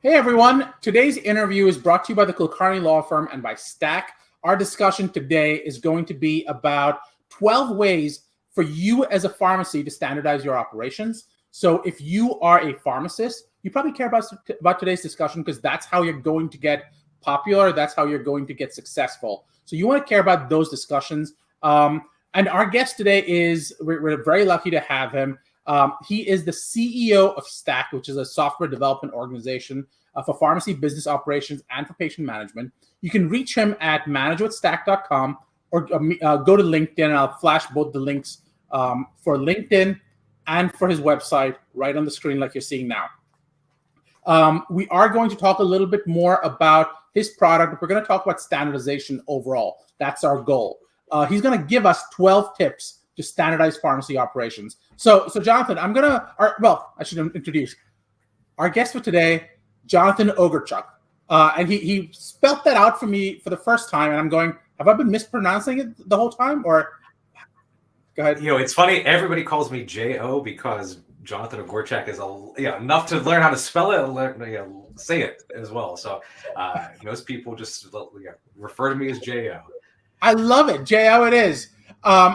Hey everyone, today's interview is brought to you by the Kulkarni Law Firm and by Stack. Our discussion today is going to be about 12 ways for you as a pharmacy to standardize your operations. So if you are a pharmacist, you probably care about today's discussion because that's how you're going to get popular, that's how you're going to get successful. So you want to care about those discussions. And our guest today we're very lucky to have him. He is the CEO of Stack, which is a software development organization for pharmacy business operations and for patient management. You can reach him at managewithstack.com or go to LinkedIn, and I'll flash both the links for LinkedIn and for his website right on the screen like you're seeing now. We are going to talk a little bit more about his product, but we're going to talk about standardization overall. That's our goal. He's going to give us 12 tips to standardize pharmacy operations. So Jonathan, I should introduce our guest for today, Jonathan Ogurchak. And he spelt that out for me for the first time, and I'm going, have I been mispronouncing it the whole time? Or go ahead. It's funny. Everybody calls me J.O. because Jonathan Ogurchak is enough to learn how to spell it and learn, say it as well. So most people just refer to me as J.O. I love it. J.O. it is.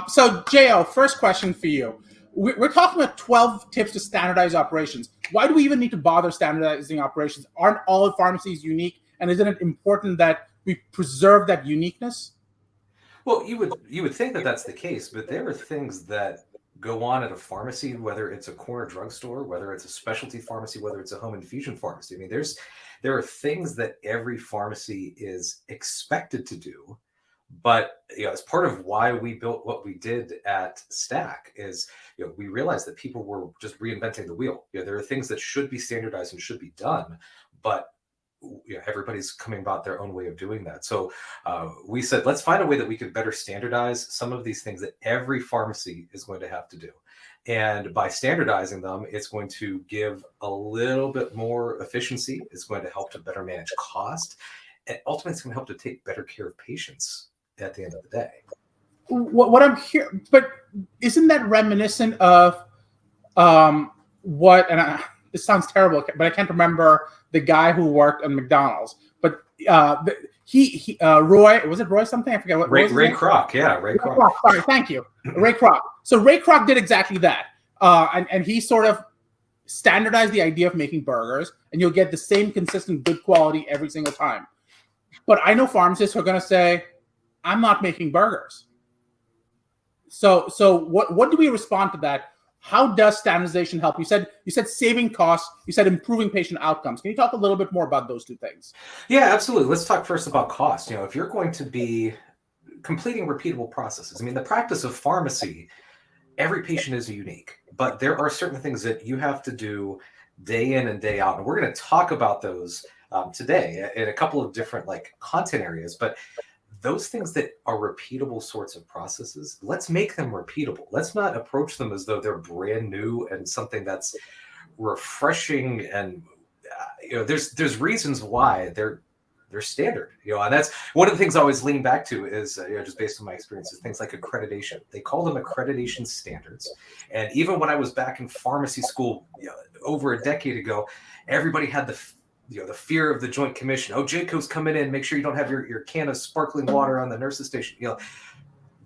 So J.O., first question for you. We're talking about 12 tips to standardize operations. Why do we even need to bother standardizing operations? Aren't all pharmacies unique? And isn't it important that we preserve that uniqueness? Well, you would think that that's the case, but there are things that go on at a pharmacy, whether it's a corner drugstore, whether it's a specialty pharmacy, whether it's a home infusion pharmacy. I mean, there are things that every pharmacy is expected to do. But as part of why we built what we did at Stack is, we realized that people were just reinventing the wheel. There are things that should be standardized and should be done, but everybody's coming about their own way of doing that. So we said, let's find a way that we could better standardize some of these things that every pharmacy is going to have to do. And by standardizing them, it's going to give a little bit more efficiency. It's going to help to better manage cost. And ultimately, it's going to help to take better care of patients at the end of the day. What I'm hearing, but isn't that reminiscent of this sounds terrible, but I can't remember the guy who worked on McDonald's. But Roy, was it Roy something? I forget what. Ray Kroc, yeah, Ray Kroc. Sorry, thank you, Ray Kroc. So Ray Kroc did exactly that, and he sort of standardized the idea of making burgers, and you'll get the same consistent good quality every single time. But I know pharmacists who are going to say, I'm not making burgers. So what do we respond to that? How does standardization help? You said saving costs. You said improving patient outcomes. Can you talk a little bit more about those two things? Yeah, absolutely. Let's talk first about cost. If you're going to be completing repeatable processes, I mean, the practice of pharmacy, every patient is unique, but there are certain things that you have to do day in and day out. And we're going to talk about those today in a couple of different content areas, but those things that are repeatable sorts of processes, let's make them repeatable. Let's not approach them as though they're brand new and something that's refreshing. And there's reasons why they're standard. And that's one of the things I always lean back to is just based on my experiences, things like accreditation. They call them accreditation standards. And even when I was back in pharmacy school over a decade ago, everybody had the fear of the Joint Commission. Oh, JCO's coming in. Make sure you don't have your can of sparkling water on the nurse's station.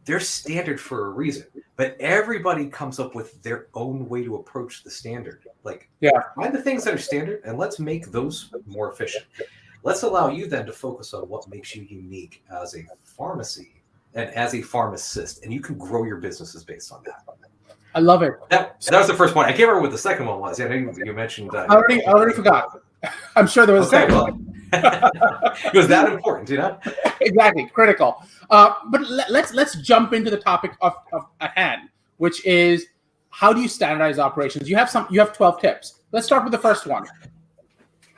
They're standard for a reason, but everybody comes up with their own way to approach the standard. Find the things that are standard and let's make those more efficient. Let's allow you then to focus on what makes you unique as a pharmacy and as a pharmacist, and you can grow your businesses based on that. I love it. That was the first one. I can't remember what the second one was. I know you mentioned. I already forgot. I'm sure there was a second one. It was that important, Exactly, critical. But let's jump into the topic of at hand, which is how do you standardize operations? You have 12 tips. Let's start with the first one.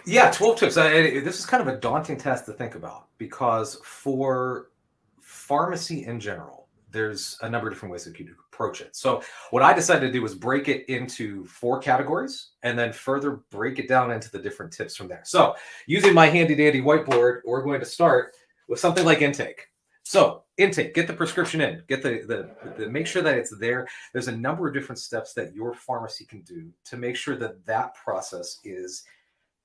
Yeah, 12 tips. This is kind of a daunting task to think about because for pharmacy in general, there's a number of different ways that you could approach it. So what I decided to do was break it into 4 categories and then further break it down into the different tips from there. So using my handy dandy whiteboard, we're going to start with something like intake. So intake, get the prescription in, get the make sure that it's there. There's a number of different steps that your pharmacy can do to make sure that that process is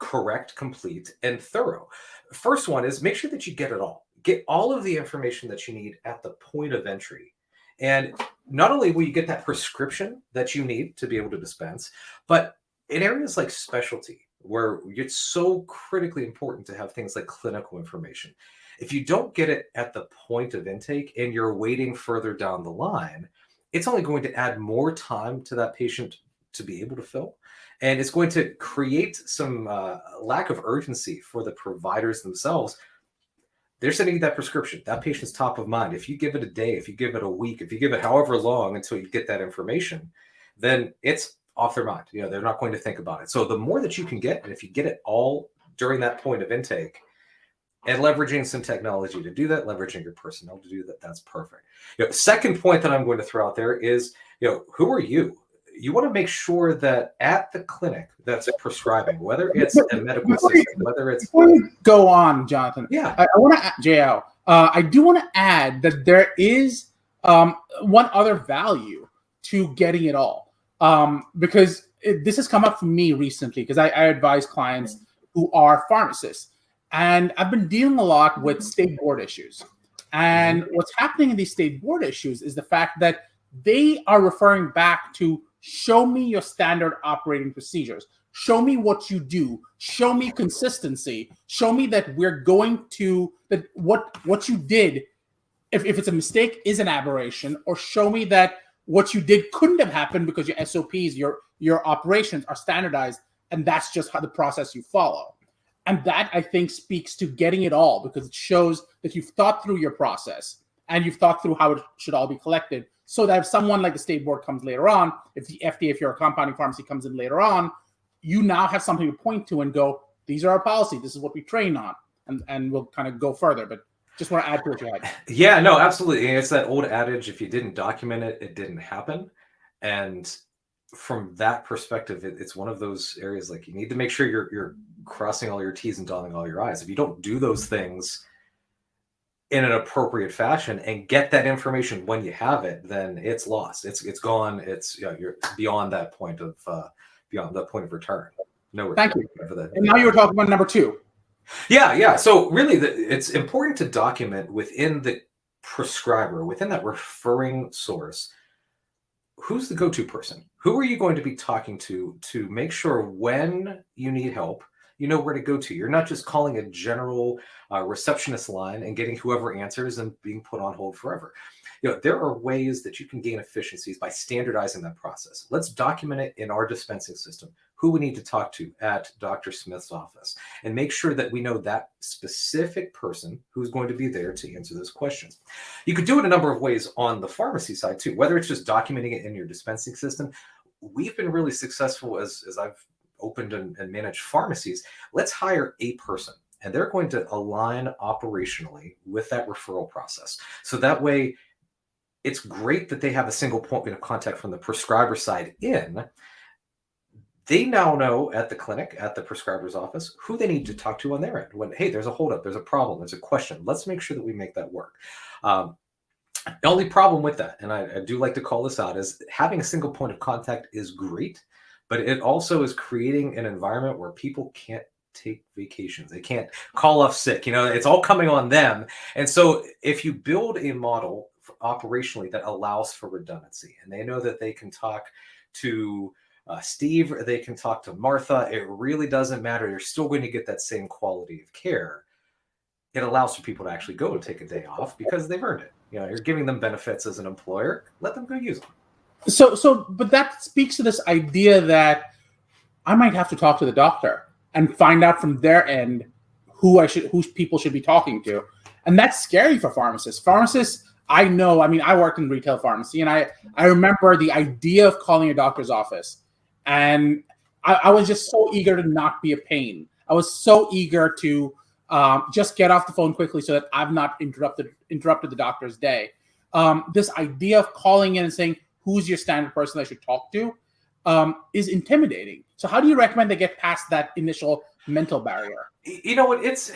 correct, complete, and thorough. First one is make sure that you get it all. Get all of the information that you need at the point of entry. And not only will you get that prescription that you need to be able to dispense, but in areas like specialty, where it's so critically important to have things like clinical information, if you don't get it at the point of intake and you're waiting further down the line, it's only going to add more time to that patient to be able to fill. And it's going to create some lack of urgency for the providers themselves. They're sending you that prescription. That patient's top of mind. If you give it a day, if you give it a week, if you give it however long until you get that information, then it's off their mind. They're not going to think about it. So the more that you can get, and if you get it all during that point of intake, and leveraging some technology to do that, leveraging your personnel to do that, that's perfect. Second point that I'm going to throw out there is, who are you? You want to make sure that at the clinic that's prescribing, whether it's a medical assistant, whether it's... Before you go on, Jonathan, yeah, I want to, JL, I do want to add that there is one other value to getting it all. Because this has come up for me recently, because I advise clients who are pharmacists. And I've been dealing a lot with state board issues. And what's happening in these state board issues is the fact that they are referring back to show me your standard operating procedures. Show me what you do. Show me consistency. Show me that we're going to, that what you did, if it's a mistake, is an aberration, or show me that what you did couldn't have happened because your SOPs, your operations are standardized, and that's just how the process you follow. And that, I think, speaks to getting it all, because it shows that you've thought through your process and you've thought through how it should all be collected, so that if someone like the state board comes later on, if the FDA, if you're a compounding pharmacy, comes in later on, you now have something to point to and go, these are our policies, this is what we train on, and we'll kind of go further. But just want to add to what you had. Yeah, no, absolutely. It's that old adage, if you didn't document it, it didn't happen. And from that perspective, it's one of those areas, like, you need to make sure you're crossing all your T's and dotting all your I's. If you don't do those things in an appropriate fashion and get that information when you have it, then it's lost. It's gone. It's you're beyond that point of return. No return. Thank you. And now you were talking about number two. Yeah. So really, it's important to document within the prescriber, within that referring source, who's the go-to person? Who are you going to be talking to make sure when you need help, you know where to go to? You're not just calling a general receptionist line and getting whoever answers and being put on hold forever. There are ways that you can gain efficiencies by standardizing that process. Let's document it in our dispensing system, who we need to talk to at Dr. Smith's office, and make sure that we know that specific person who's going to be there to answer those questions. You could do it a number of ways on the pharmacy side too, whether it's just documenting it in your dispensing system. We've been really successful as I've opened and managed pharmacies. Let's hire a person, and they're going to align operationally with that referral process. So that way, it's great that they have a single point of contact from the prescriber side in. They now know at the clinic, at the prescriber's office, who they need to talk to on their end. When, hey, there's a holdup, there's a problem, there's a question. Let's make sure that we make that work. The only problem with that, and I do like to call this out, is having a single point of contact is great, but it also is creating an environment where people can't take vacations. They can't call off sick. It's all coming on them. And so if you build a model operationally that allows for redundancy, and they know that they can talk to Steve, or they can talk to Martha, it really doesn't matter. You're still going to get that same quality of care. It allows for people to actually go and take a day off because they've earned it. You're giving them benefits as an employer. Let them go use them. But that speaks to this idea that I might have to talk to the doctor and find out from their end who people should be talking to. And that's scary for pharmacists. Pharmacists, I know, I worked in retail pharmacy, and I remember the idea of calling a doctor's office. And I was just so eager to not be a pain. I was so eager to just get off the phone quickly so that I've not interrupted the doctor's day. This idea of calling in and saying, who's your standard person I should talk to, is intimidating. So how do you recommend they get past that initial mental barrier? You know what?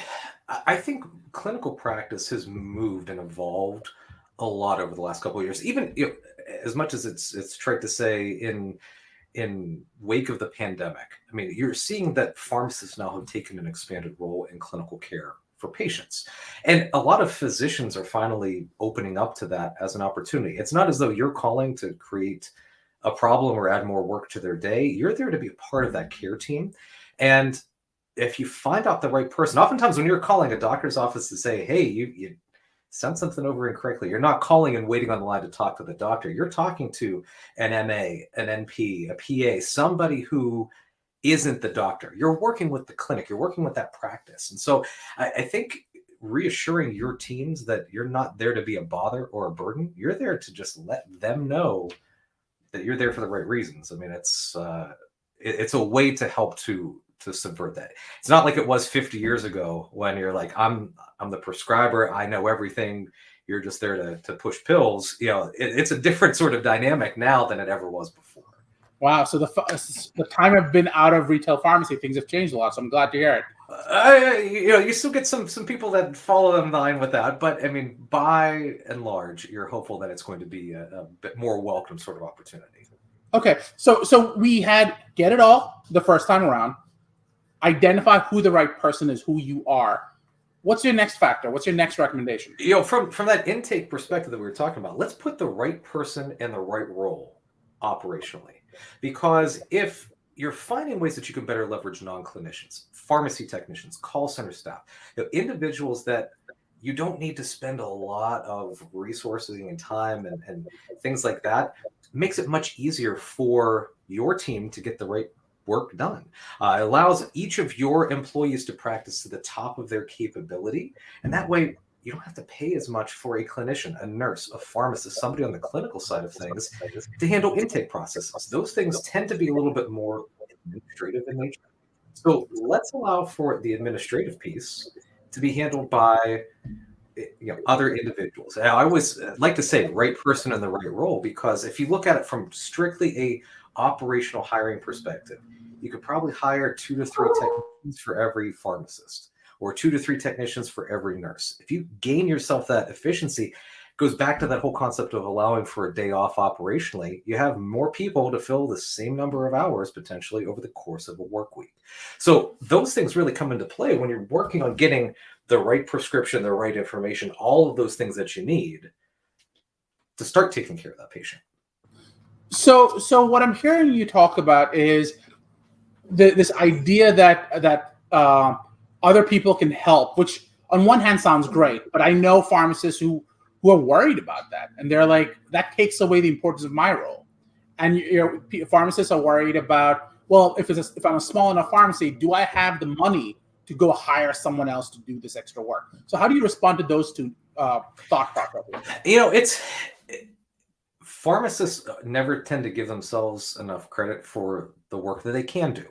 I think clinical practice has moved and evolved a lot over the last couple of years. Even as much as it's trite to say in in wake of the pandemic, I mean, you're seeing that pharmacists now have taken an expanded role in clinical care for patients. And a lot of physicians are finally opening up to that as an opportunity. It's not as though you're calling to create a problem or add more work to their day. You're there to be a part of that care team. And if you find out the right person, oftentimes when you're calling a doctor's office to say, hey, you sent something over incorrectly, you're not calling and waiting on the line to talk to the doctor. You're talking to an MA, an NP, a PA, somebody who isn't the doctor. You're working with the clinic, you're working with that practice. And so I think reassuring your teams that you're not there to be a bother or a burden, you're there to just let them know that you're there for the right reasons. I mean, it's a way to help to subvert that. It's not like it was 50 years ago when you're like, I'm the prescriber, I know everything, you're just there to push pills. You know, it's a different sort of dynamic now than it ever was before. Wow. So the time I've been out of retail pharmacy, things have changed a lot. So I'm glad to hear it. You still get some people that follow in line with that, but I mean, by and large, you're hopeful that it's going to be a bit more welcome sort of opportunity. Okay. So we had get it all the first time around. Identify who the right person is, who you are. What's your next factor? What's your next recommendation? You know, from that intake perspective that we were talking about, let's put the right person in the right role operationally. Because if you're finding ways that you can better leverage non-clinicians, pharmacy technicians, call center staff, you know, individuals that you don't need to spend a lot of resources and time and things like that, makes it much easier for your team to get the right work done. It allows each of your employees to practice to the top of their capability. And that way, you don't have to pay as much for a clinician, a nurse, a pharmacist, somebody on the clinical side of things to handle intake processes. Those things tend to be a little bit more administrative in nature. So let's allow for the administrative piece to be handled by other individuals. And I always like to say right person in the right role, because if you look at it from strictly a operational hiring perspective, you could probably hire 2 to 3 technicians for every pharmacist, or 2 to 3 technicians for every nurse. If you gain yourself that efficiency, it goes back to that whole concept of allowing for a day off operationally. You have more people to fill the same number of hours potentially over the course of a work week. So those things really come into play when you're working on getting the right prescription, the right information, all of those things that you need to start taking care of that patient. So what I'm hearing you talk about is this idea that other people can help, which on one hand sounds great, but I know pharmacists who are worried about that, and they're like, that takes away the importance of my role. And pharmacists are worried about, well, if I'm a small enough pharmacy, do I have the money to go hire someone else to do this extra work? So how do you respond to those two thought processes? Pharmacists never tend to give themselves enough credit for the work that they can do.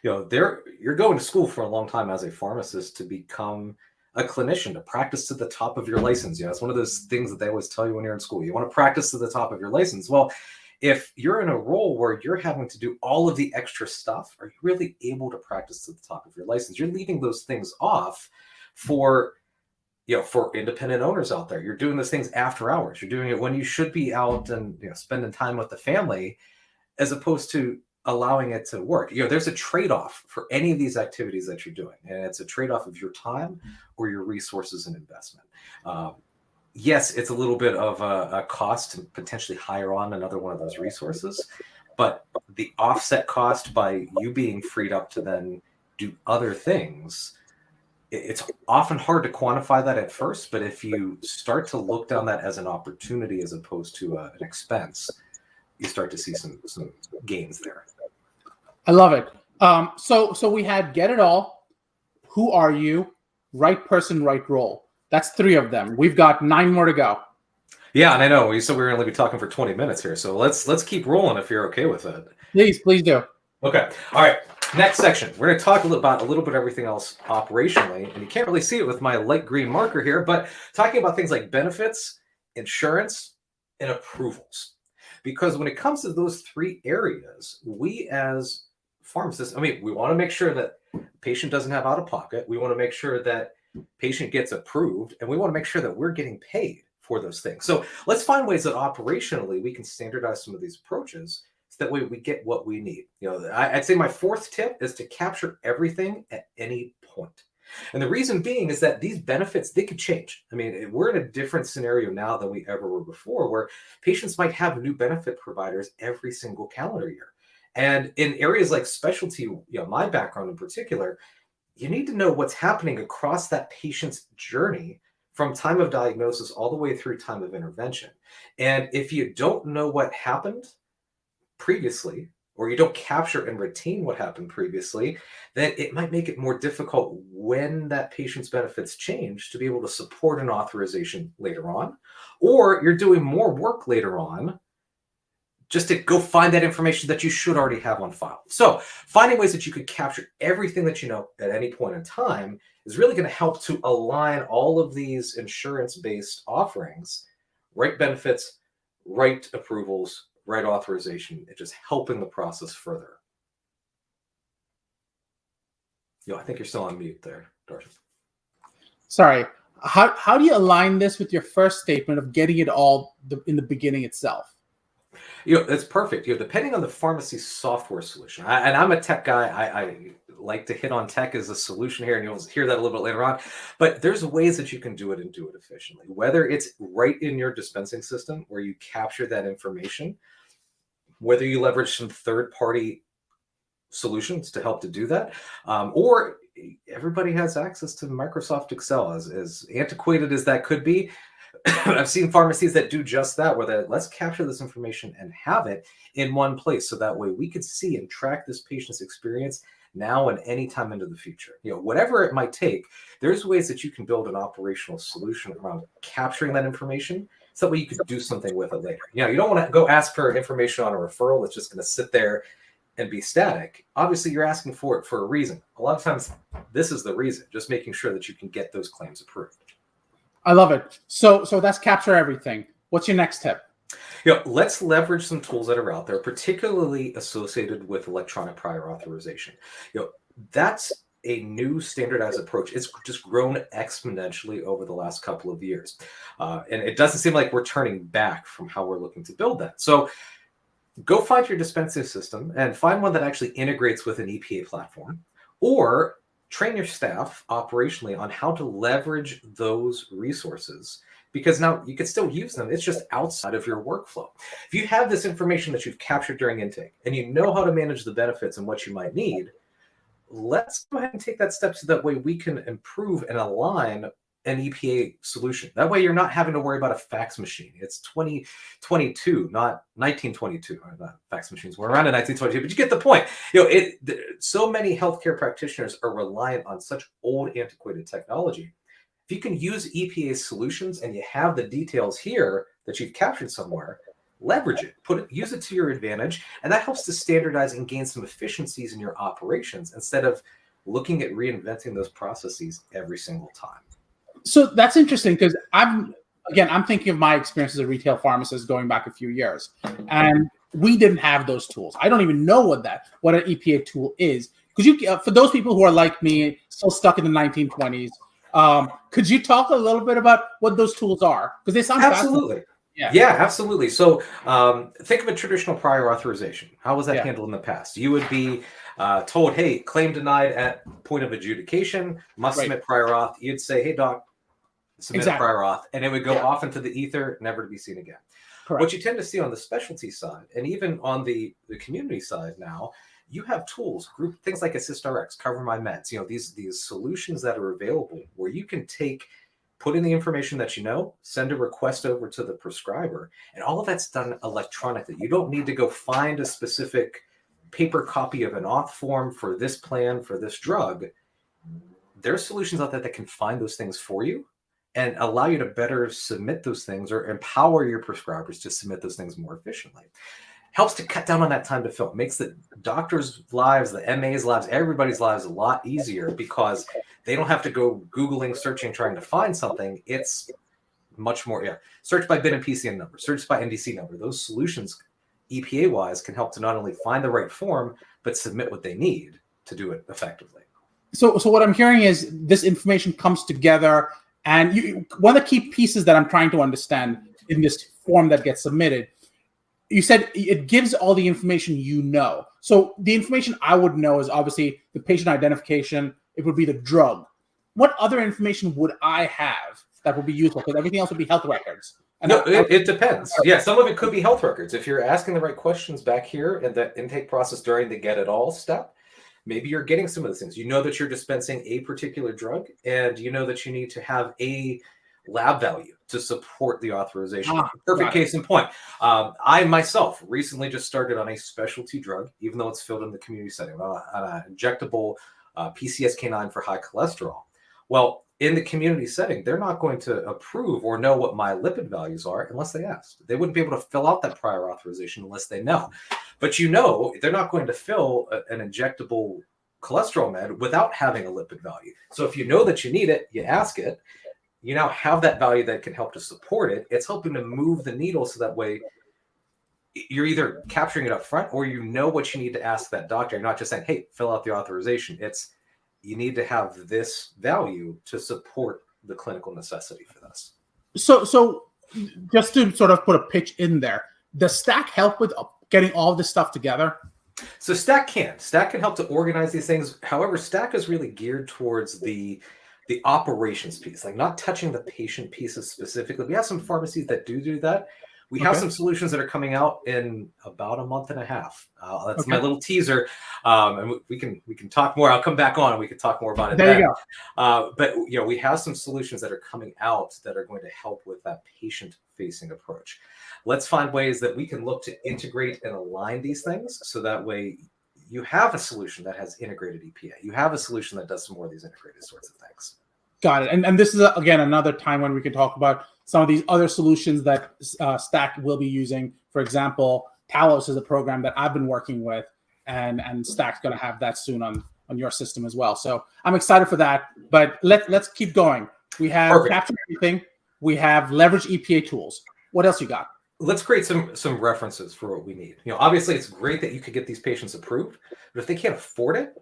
You're going to school for a long time as a pharmacist to become a clinician, to practice to the top of your license. It's one of those things that they always tell you when you're in school. You want to practice to the top of your license. Well, if you're in a role where you're having to do all of the extra stuff, are you really able to practice to the top of your license? You're leaving those things off for independent owners out there. You're doing those things after hours. You're doing it when you should be out and spending time with the family, as opposed to allowing it to work. There's a trade-off for any of these activities that you're doing, and it's a trade-off of your time or your resources and investment. Yes, it's a little bit of a cost to potentially hire on another one of those resources, but the offset cost by you being freed up to then do other things, it's often hard to quantify that at first, but if you start to look down that as an opportunity as opposed to an expense, you start to see some gains there. I love it. So we had get it all. Who are you? Right person, right role. That's 3 of them. We've got 9 more to go. Yeah, and I know we said we were going to be talking for 20 minutes here, so let's keep rolling if you're okay with it. Please do. Okay. All right. Next section. We're going to talk about a little bit of everything else operationally, and you can't really see it with my light green marker here, but talking about things like benefits, insurance, and approvals. Because when it comes to those 3 areas, we as pharmacists, we want to make sure that patient doesn't have out of pocket. We want to make sure that patient gets approved, and we want to make sure that we're getting paid for those things. So let's find ways that operationally we can standardize some of these approaches so that way we get what we need. I'd say my fourth tip is to capture everything at any point. And the reason being is that these benefits, they could change. I mean, we're in a different scenario now than we ever were before, where patients might have new benefit providers every single calendar year. And in areas like specialty, my background in particular, you need to know what's happening across that patient's journey from time of diagnosis all the way through time of intervention. And if you don't know what happened previously, or you don't capture and retain what happened previously, then it might make it more difficult when that patient's benefits change to be able to support an authorization later on, or you're doing more work later on just to go find that information that you should already have on file. So finding ways that you could capture everything that you know at any point in time is really going to help to align all of these insurance-based offerings, right benefits, right approvals, right authorization. It's just helping the process further. I think you're still on mute there, Darcy. Sorry. How do you align this with your first statement of getting it all in the beginning itself? It's perfect. Depending on the pharmacy software solution, and I'm a tech guy, I like to hit on tech as a solution here, and you'll hear that a little bit later on. But there's ways that you can do it and do it efficiently, whether it's right in your dispensing system where you capture that information, whether you leverage some third-party solutions to help to do that, or everybody has access to Microsoft Excel, as antiquated as that could be. I've seen pharmacies that do just that, where let's capture this information and have it in one place, so that way we could see and track this patient's experience now and any time into the future. Whatever it might take, there's ways that you can build an operational solution around capturing that information, so that way you could do something with it later. You don't want to go ask for information on a referral that's just going to sit there and be static. Obviously, you're asking for it for a reason. A lot of times, this is the reason, just making sure that you can get those claims approved. I love it. So that's capture everything. What's your next tip? Let's leverage some tools that are out there, particularly associated with electronic prior authorization. That's a new standardized approach. It's just grown exponentially over the last couple of years. And it doesn't seem like we're turning back from how we're looking to build that. So go find your dispensing system and find one that actually integrates with an EPA platform, or train your staff operationally on how to leverage those resources, because now you can still use them. It's just outside of your workflow. If you have this information that you've captured during intake and you know how to manage the benefits and what you might need, let's go ahead and take that step so that way we can improve and align an EPA solution. That way you're not having to worry about a fax machine. It's 2022, not 1922. Not fax machines were around in 1922, but you get the point. So many healthcare practitioners are reliant on such old, antiquated technology. If you can use EPA solutions and you have the details here that you've captured somewhere, leverage it, use it to your advantage, and that helps to standardize and gain some efficiencies in your operations instead of looking at reinventing those processes every single time. So that's interesting, because I'm thinking of my experience as a retail pharmacist going back a few years, and we didn't have those tools. I don't even know what an EPA tool is. Could you, for those people who are like me, still stuck in the 1920s, could you talk a little bit about what those tools are? Because they sound absolutely. Yeah, absolutely. So think of a traditional prior authorization. How was that handled in the past? You would be told, hey, claim denied at point of adjudication, must submit prior auth. You'd say, hey, doc, submit a prior auth, and it would go off into the ether, never to be seen again. Correct. What you tend to see on the specialty side, and even on the community side now, you have tools, things like AssistRx, Cover My Meds, these solutions that are available where you can put in the information that you know, send a request over to the prescriber, and all of that's done electronically. You don't need to go find a specific paper copy of an auth form for this plan, for this drug. There's solutions out there that can find those things for you and allow you to better submit those things, or empower your prescribers to submit those things more efficiently. Helps to cut down on that time to fill. Makes the doctors' lives, the MA's lives, everybody's lives a lot easier, because they don't have to go Googling, searching, trying to find something. It's much more, search by BIN and PCN number, search by NDC number. Those solutions, EPA-wise, can help to not only find the right form, but submit what they need to do it effectively. So what I'm hearing is this information comes together, and one of the key pieces that I'm trying to understand in this form that gets submitted, you said it gives all the information you know. So the information I would know is obviously the patient identification. It would be the drug. What other information would I have that would be useful? Because everything else would be health records. And No, it depends. Yeah, some of it could be health records. If you're asking the right questions back here in the intake process during the get it all step, maybe you're getting some of those things. You know that you're dispensing a particular drug, and you know that you need to have a lab value to support the authorization. Perfect case in point. I myself recently just started on a specialty drug, even though it's filled in the community setting, on an injectable PCSK9 for high cholesterol. Well, in the community setting, they're not going to approve or know what my lipid values are unless they ask. They wouldn't be able to fill out that prior authorization unless they know. But they're not going to fill an injectable cholesterol med without having a lipid value. So if you know that you need it, you ask it. You now have that value that can help to support it. It's helping to move the needle so that way you're either capturing it up front or you know what you need to ask that doctor. You're not just saying, hey, fill out the authorization. It's you need to have this value to support the clinical necessity for this. So just to sort of put a pitch in there, does Stack help with getting all this stuff together? So Stack can help to organize these things. However, Stack is really geared towards the operations piece, like not touching the patient pieces specifically. We have some pharmacies that do that. We have some solutions that are coming out in about a month and a half. That's my little teaser. And we can talk more. I'll come back on and we can talk more about it. There you go. But we have some solutions that are coming out that are going to help with that patient-facing approach. Let's find ways that we can look to integrate and align these things so that way you have a solution that has integrated EPA. You have a solution that does some more of these integrated sorts of things. Got it. And this is, again, another time when we can talk about some of these other solutions that Stack will be using. For example, Talos is a program that I've been working with, and Stack's going to have that soon on your system as well. So I'm excited for that. But let's keep going. We have capture everything. We have leverage EPA tools. What else you got? Let's create some references for what we need. Obviously, it's great that you could get these patients approved, but if they can't afford it,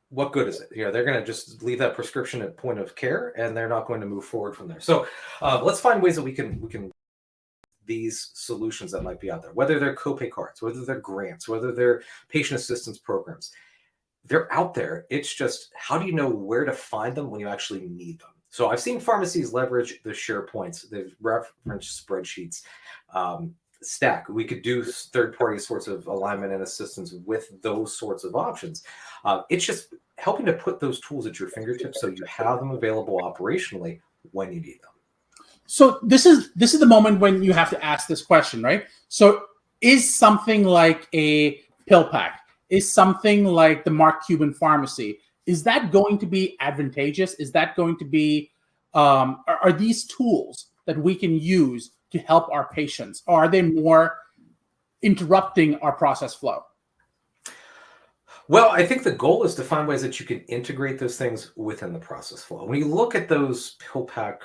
what good is it? They're going to just leave that prescription at point of care, and they're not going to move forward from there. So let's find ways that we can these solutions that might be out there, whether they're copay cards, whether they're grants, whether they're patient assistance programs. They're out there. It's just, how do you know where to find them when you actually need them? So I've seen pharmacies leverage the SharePoints, the reference spreadsheets, Stack. We could do third-party sorts of alignment and assistance with those sorts of options. It's just helping to put those tools at your fingertips so you have them available operationally when you need them. So this is the moment when you have to ask this question, right? So is something like a pill pack, is something like the Mark Cuban pharmacy, is that going to be advantageous? Is that going to be, are these tools that we can use to help our patients? Or are they more interrupting our process flow? Well, I think the goal is to find ways that you can integrate those things within the process flow. When you look at those pill pack,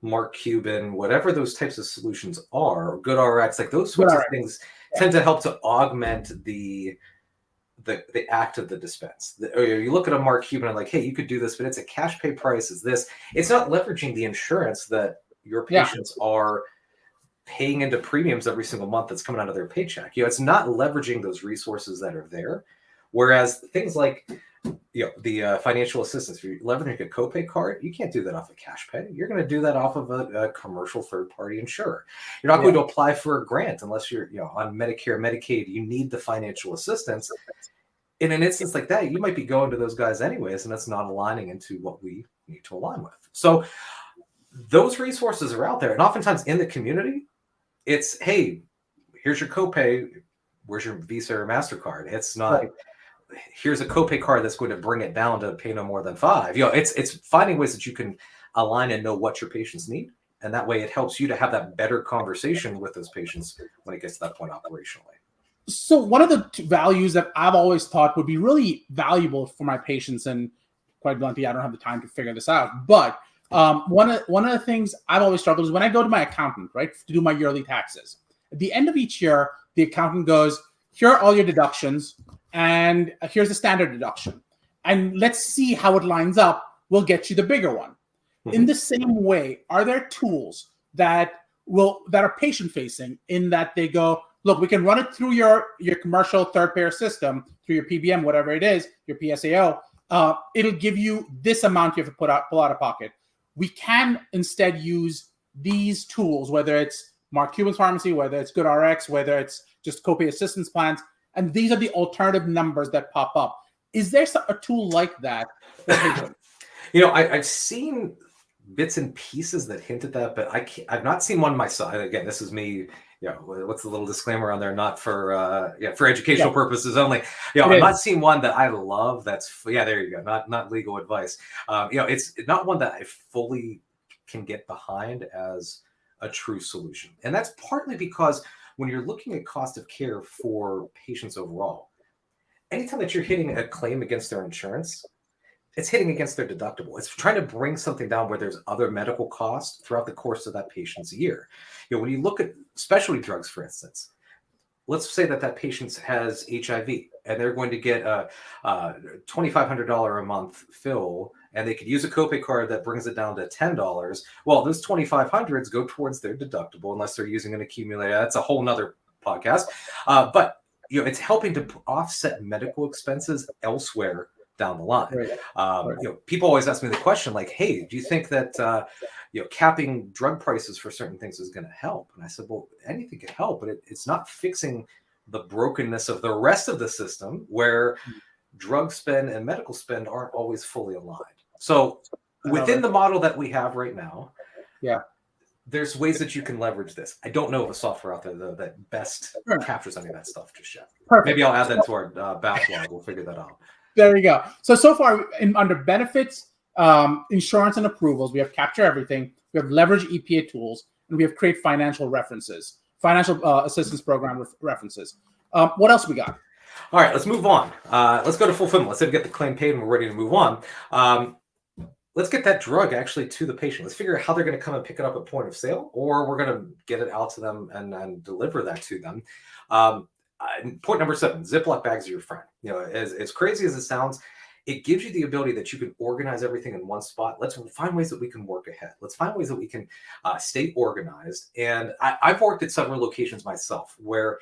Mark Cuban, whatever those types of solutions are, or GoodRx, like those sorts of things tend to help to augment the act of the dispense. You look at a Mark Cuban and like, hey, you could do this, but it's a cash pay price. Is this? It's not leveraging the insurance that your patients are paying into premiums every single month that's coming out of their paycheck. It's not leveraging those resources that are there. Whereas things like the financial assistance, if you're leveraging a copay card, you can't do that off of cash pay. You're going to do that off of a commercial third-party insurer. You're not going to apply for a grant unless you're on Medicare, Medicaid. You need the financial assistance. In an instance like that, you might be going to those guys anyways, and that's not aligning into what we need to align with. So those resources are out there, and oftentimes in the community, it's, hey, here's your copay. Where's your Visa or MasterCard? It's not, here's a copay card that's going to bring it down to pay no more than $5. It's finding ways that you can align and know what your patients need. And that way it helps you to have that better conversation with those patients when it gets to that point operationally. So one of the values that I've always thought would be really valuable for my patients, and quite bluntly, I don't have the time to figure this out, but one of the things I've always struggled is when I go to my accountant, right, to do my yearly taxes. At the end of each year, the accountant goes, here are all your deductions, and here's the standard deduction. And let's see how it lines up. We'll get you the bigger one. Mm-hmm. In the same way, are there tools that are patient-facing in that they go, look, we can run it through your commercial third payer system, through your PBM, whatever it is, your PSAO. It'll give you this amount you have to pull out of pocket. We can instead use these tools, whether it's Mark Cuban's pharmacy, whether it's GoodRx, whether it's just copay assistance plans, and these are the alternative numbers that pop up. Is there a tool like that? I've seen bits and pieces that hint at that, but I've not seen one myself. Again, this is me. What's the little disclaimer on there? Not for for educational purposes only. I've not seen one that I love. That's there you go. Not legal advice. It's not one that I fully can get behind as a true solution, and that's partly because when you're looking at cost of care for patients overall, anytime that you're hitting a claim against their insurance, it's hitting against their deductible. It's trying to bring something down where there's other medical costs throughout the course of that patient's year. When you look at specialty drugs, for instance, let's say that patient has HIV and they're going to get a $2,500 a month fill, and they could use a copay card that brings it down to $10. Well, those $2,500s go towards their deductible unless they're using an accumulator. That's a whole nother podcast. But it's helping to offset medical expenses elsewhere down the line. Right. People always ask me the question, like, hey, do you think that capping drug prices for certain things is going to help? And I said, well, anything can help, but it's not fixing the brokenness of the rest of the system where drug spend and medical spend aren't always fully aligned. So within the model that we have right now, there's ways that you can leverage this. I don't know of a software out there, though, that best captures any of that stuff just yet. Perfect. Maybe I'll add that to our backlog. We'll figure that out. There you go. So far, under benefits, insurance, and approvals, we have capture everything. We have leverage EPA tools, and we have create financial assistance program references. What else we got? All right, let's move on. Let's go to fulfillment. Let's say we get the claim paid and we're ready to move on. Let's get that drug actually to the patient. Let's figure out how they're going to come and pick it up at point of sale, or we're going to get it out to them and deliver that to them. Point number 7, Ziploc bags are your friend. As crazy as it sounds, it gives you the ability that you can organize everything in one spot. Let's find ways that we can work ahead. Let's find ways that we can stay organized. And I've worked at several locations myself where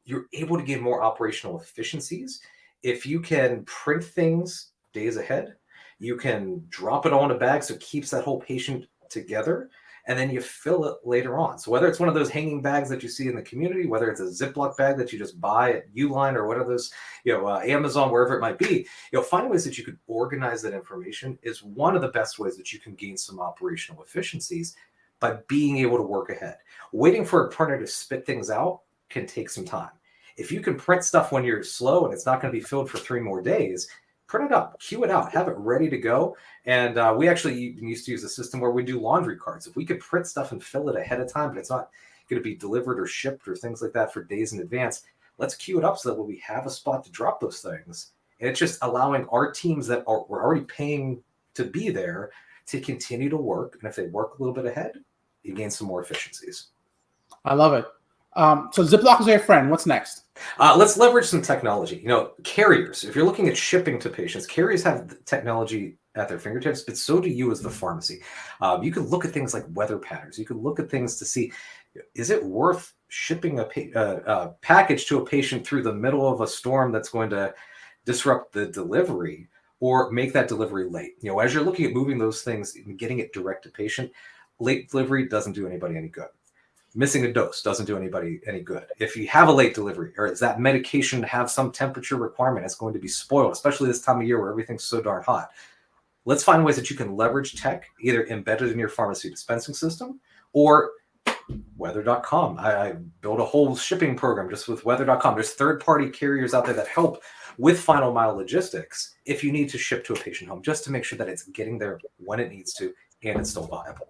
you're able to gain more operational efficiencies. If you can print things days ahead, you can drop it all in a bag so it keeps that whole patient together, and then you fill it later on. So whether it's one of those hanging bags that you see in the community, whether it's a Ziploc bag that you just buy at Uline or one of those, Amazon, wherever it might be, finding ways that you could organize that information is one of the best ways that you can gain some operational efficiencies by being able to work ahead. Waiting for a printer to spit things out can take some time. If you can print stuff when you're slow and it's not going to be filled for 3 more days, print it up, queue it out, have it ready to go. And we actually used to use a system where we do laundry cards. If we could print stuff and fill it ahead of time, but it's not going to be delivered or shipped or things like that for days in advance, let's queue it up so that when we have a spot to drop those things, and it's just allowing our teams that we're already paying to be there to continue to work. And if they work a little bit ahead, you gain some more efficiencies. I love it. So Ziploc is your friend. What's next? Let's leverage some technology. Carriers, if you're looking at shipping to patients, carriers have the technology at their fingertips, but so do you as the pharmacy. You can look at things like weather patterns. You can look at things to see, is it worth shipping a package to a patient through the middle of a storm that's going to disrupt the delivery or make that delivery late? As you're looking at moving those things and getting it direct to patient, late delivery doesn't do anybody any good. Missing a dose doesn't do anybody any good. If you have a late delivery, or does that medication have some temperature requirement, it's going to be spoiled, especially this time of year where everything's so darn hot. Let's find ways that you can leverage tech, either embedded in your pharmacy dispensing system or weather.com. I built a whole shipping program just with weather.com. There's third-party carriers out there that help with final mile logistics if you need to ship to a patient home, just to make sure that it's getting there when it needs to and it's still viable.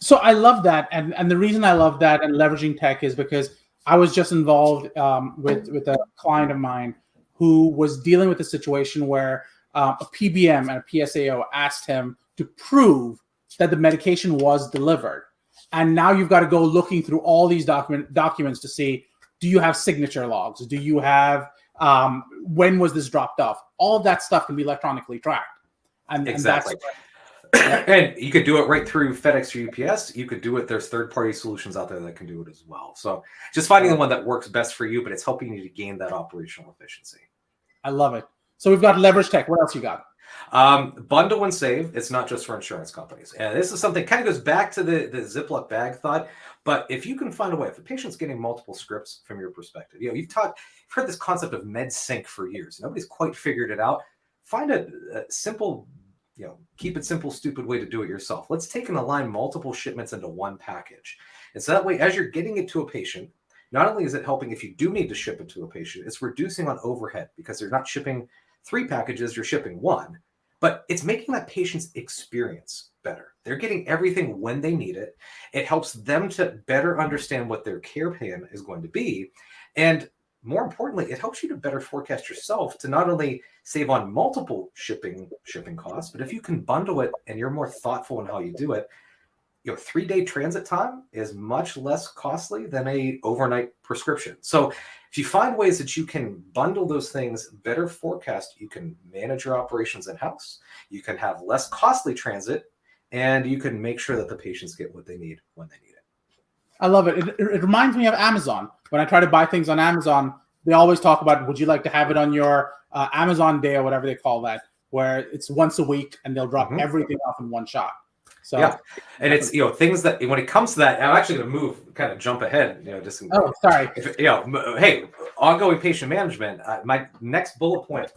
So I love that, and the reason I love that and leveraging tech is because I was just involved with a client of mine who was dealing with a situation where a PBM and a PSAO asked him to prove that the medication was delivered, and now you've got to go looking through all these documents to see, do you have signature logs? Do you have when was this dropped off? All of that stuff can be electronically tracked, and exactly. And you could do it right through FedEx or UPS. You could do it. There's third-party solutions out there that can do it as well. So just finding the one that works best for you, but it's helping you to gain that operational efficiency. I love it. So we've got leverage tech. What else you got? Bundle and save. It's not just for insurance companies. And this is something kind of goes back to the Ziploc bag thought. But if you can find a way, if a patient's getting multiple scripts from your perspective, you've heard this concept of med sync for years. Nobody's quite figured it out. Find a simple, keep it simple, stupid way to do it yourself. Let's take and align multiple shipments into one package. And so that way, as you're getting it to a patient, not only is it helping if you do need to ship it to a patient, it's reducing on overhead because they're not shipping 3 packages, you're shipping 1. But it's making that patient's experience better. They're getting everything when they need it. It helps them to better understand what their care plan is going to be. And more importantly, it helps you to better forecast yourself to not only save on multiple shipping costs, but if you can bundle it and you're more thoughtful in how you do it, 3-day transit time is much less costly than a overnight prescription. So if you find ways that you can bundle those things, better forecast, you can manage your operations in-house, you can have less costly transit, and you can make sure that the patients get what they need when they need it. I love it. It reminds me of Amazon. When I try to buy things on Amazon, they always talk about, would you like to have it on your Amazon Day or whatever they call that, where it's once a week and they'll drop everything off in one shot. So yeah, and it's things that when it comes to that, I'm actually going to move, kind of jump ahead. Sorry. Hey, ongoing patient management. My next bullet point.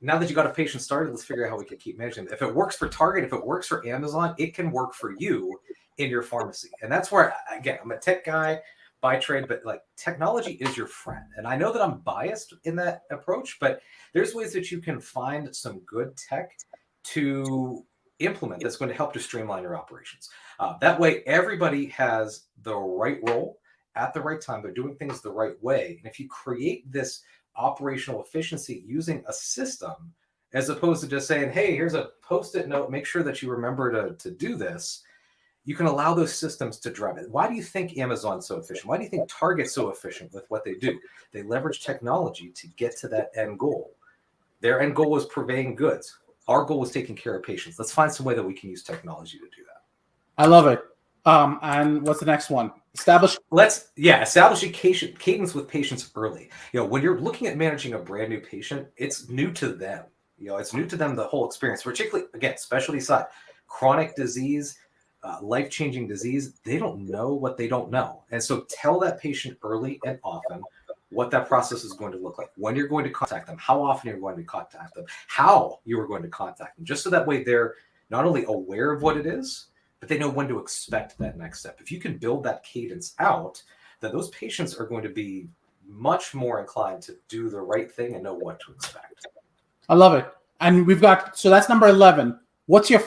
Now that you got a patient started, let's figure out how we can keep managing it. If it works for Target, if it works for Amazon, it can work for you in your pharmacy. And that's where, again, I'm a tech guy by trade, but technology is your friend. And I know that I'm biased in that approach, but there's ways that you can find some good tech to implement that's going to help to streamline your operations. That way, everybody has the right role at the right time. They're doing things the right way. And if you create this operational efficiency using a system, as opposed to just saying, hey, here's a post-it note, make sure that you remember to do this, you can allow those systems to drive it. Why do you think Amazon's so efficient? Why do you think Target's so efficient with what they do? They leverage technology to get to that end goal. Their end goal was purveying goods. Our goal was taking care of patients. Let's find some way that we can use technology to do that. I love it. And what's the next one? Establish a cadence with patients early. When you're looking at managing a brand new patient, it's new to them. It's new to them, the whole experience, particularly, again, specialty side, chronic disease, life-changing disease. They don't know what they don't know. And so tell that patient early and often what that process is going to look like, when you're going to contact them, how often you're going to contact them, how you are going to contact them, just so that way they're not only aware of what it is, but they know when to expect that next step. If you can build that cadence out, then those patients are going to be much more inclined to do the right thing and know what to expect. I love it. And so that's number 11. What's your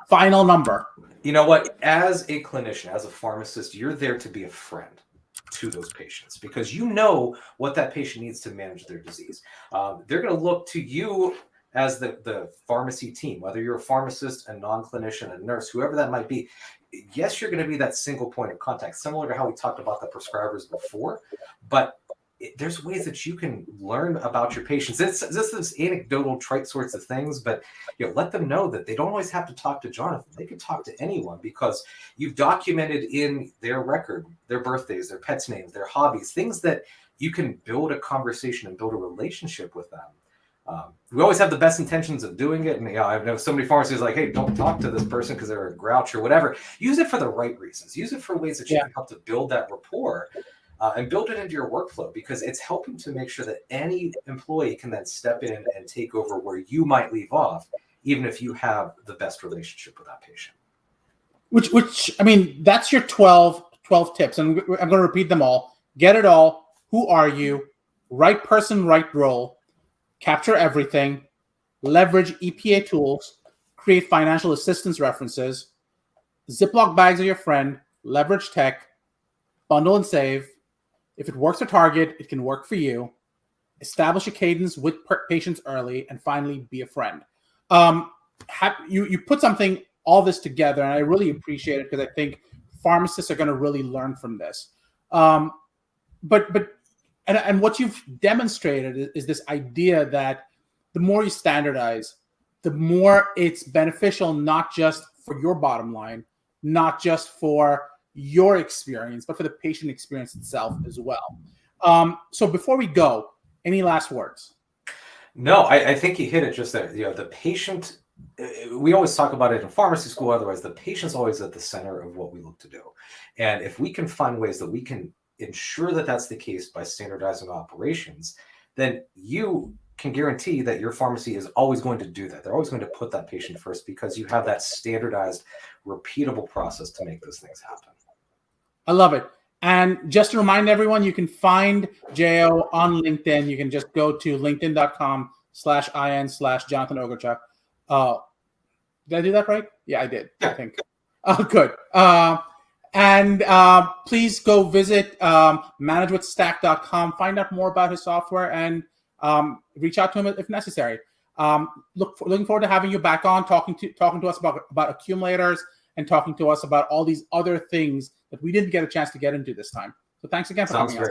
final number? You know what? As a clinician, as a pharmacist, you're there to be a friend to those patients because you know what that patient needs to manage their disease. They're going to look to you as the pharmacy team, whether you're a pharmacist, a non-clinician, a nurse, whoever that might be. Yes, you're going to be that single point of contact, similar to how we talked about the prescribers before, but there's ways that you can learn about your patients. It's this anecdotal, trite sorts of things, but let them know that they don't always have to talk to Jonathan. They can talk to anyone because you've documented in their record, their birthdays, their pets' names, their hobbies, things that you can build a conversation and build a relationship with them. We always have the best intentions of doing it. And I know so many pharmacists like, hey, don't talk to this person because they're a grouch or whatever. Use it for the right reasons. Use it for ways that you can help to build that rapport. And build it into your workflow because it's helping to make sure that any employee can then step in and take over where you might leave off, even if you have the best relationship with that patient. Which I mean, that's your 12 tips. And I'm going to repeat them all. Get it all. Who are you? Right person, right role. Capture everything. Leverage EPA tools. Create financial assistance references. Ziploc bags are your friend. Leverage tech. Bundle and save. If it works for Target, it can work for you. Establish a cadence with patients early, and finally, be a friend. You put all this together, and I really appreciate it because I think pharmacists are going to really learn from this. But what you've demonstrated is this idea that the more you standardize, the more it's beneficial not just for your bottom line, not just for your experience, but for the patient experience itself as well. So before we go, any last words? No, I think you hit it just there. The patient, we always talk about it in pharmacy school, otherwise the patient's always at the center of what we look to do. And if we can find ways that we can ensure that that's the case by standardizing operations, then you can guarantee that your pharmacy is always going to do that. They're always going to put that patient first because you have that standardized, repeatable process to make those things happen. I love it. And just to remind everyone, you can find Jo on LinkedIn. You can just go to linkedin.com/in/Jonathan Ogurchak. Did I do that right? Yeah, I did. Yeah. I think. Good. And please go visit managewithstack.com, find out more about his software, and reach out to him if necessary. Looking forward to having you back on, talking to us about accumulators and talking to us about all these other things that we didn't get a chance to get into this time. So thanks again for having us.